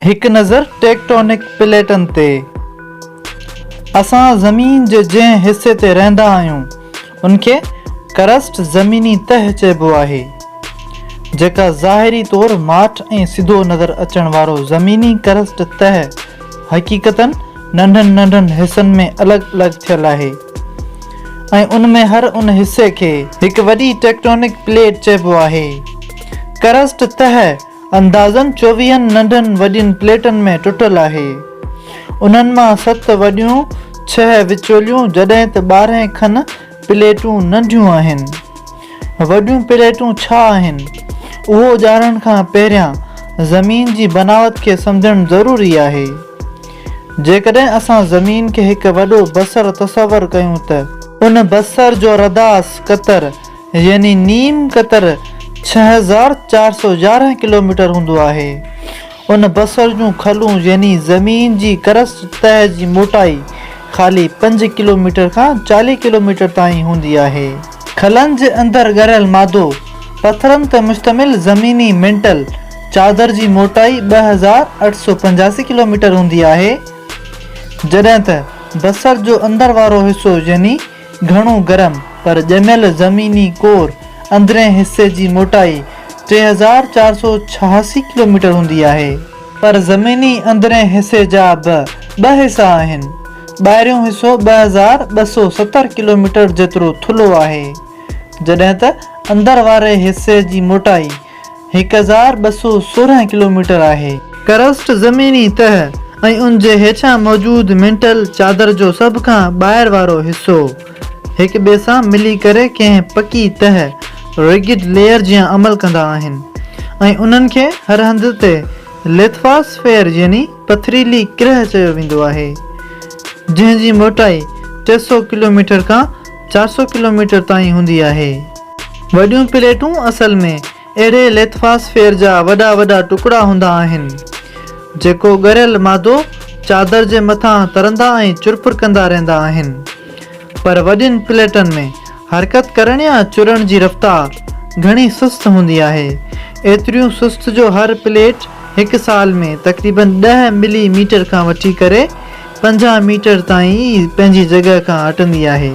हिकु नज़र टेक्टोनिक प्लेटन ते। असां ज़मीन जे जंहिं हिस्से ते रहंदा आहियूं उनखे करस्ट ज़मीनी तह चइबो आहे, जेका ज़ाहिरी तौर माठ ऐं सिधो नज़र अचण वारो ज़मीनी करस्ट तह हक़ीक़तन नंढनि नंढनि हिस्सनि में अलॻि अलॻि थियल आहे ऐं उन में हर उन हिस्से खे हिकु वॾी टेक्टोनिक प्लेट चइबो आहे। करस्ट तह अंदाज़न 24 नंढनि वॾियुनि प्लेटनि में टुटल आहे। उन्हनि मां 7 वॾियूं 6 विचोलियूं जॾहिं त 12 खनि प्लेटूं नंढियूं आहिनि। वॾियूं प्लेटूं छा आहिनि उहो ॼाणण खां पहिरियां ज़मीन जी बनावट खे सम्झणु ज़रूरी आहे। जेकॾहिं असां ज़मीन खे हिकु वॾो बसर तसवुरु कयूं त उन बसर जो रदास क़तर यानी नीम क़तर 6411 किलोमीटर हूंदो आहे। उन बसर जूं खलूं यानी ज़मीन जी करस्ट तह जी मोटाई ख़ाली 5 किलोमीटर खां 40 किलोमीटर ताईं हूंदी आहे। खलनि जे अंदरि ॻरियल मादो पथरनि ते मुश्तमिल ज़मीनी मेंटल चादर जी मोटाई 2885 किलोमीटर हूंदी आहे, जॾहिं त बसर जो अंदर वारो हिसो यानी घणो गरम पर ॼमियल ज़मीनी कोर अंदरें हिस्से जी मोटाई 3486 किलोमीटर हूंदी आहे। पर ज़मीनी अंदरें हिस्से जा ॿ हिसा आहिनि। ॿाहिरियों हिसो 2270 किलोमीटर जेतिरो थुल्हो आहे, जॾहिं त अंदर वारे हिस्से जी मोटाई 1216 किलोमीटर आहे। करस्ट ज़मीनी तह ऐं उन जे हेठां मौजूदु मेंटल चादर जो सभ खां ॿाहिरि वारो हिसो हिक ॿिए सां मिली करे कंहिं पकी तह रिगिड लेयर जीअं अमल कंदा आहिनि ऐं उन्हनि खे हर हंधि ते लिथोस्फीयर यानी पथरीली किरह चयो वेंदो आहे, जंहिंजी मोटाई 300 किलोमीटर खां 400 किलोमीटर ताईं हूंदी आहे। वॾियूं प्लेटूं असल में अहिड़े लिथोस्फीयर जा वॾा वॾा टुकड़ा हूंदा आहिनि जेको ॻरियल मादो चादर जे मथां तरंदा ऐं चुरपुर कंदा रहंदा आहिनि। पर वॾियुनि प्लेटनि में हरकत करण या चुरण जी रफ़्तार घणी सुस्त हूंदी आहे। एतिरियूं सुस्त जो हर प्लेट हिकु साल में तक़रीबन 10 मिलीमीटर खां वठी करे 50 मीटर ताईं पंहिंजी जॻह खां हटंदी आहे।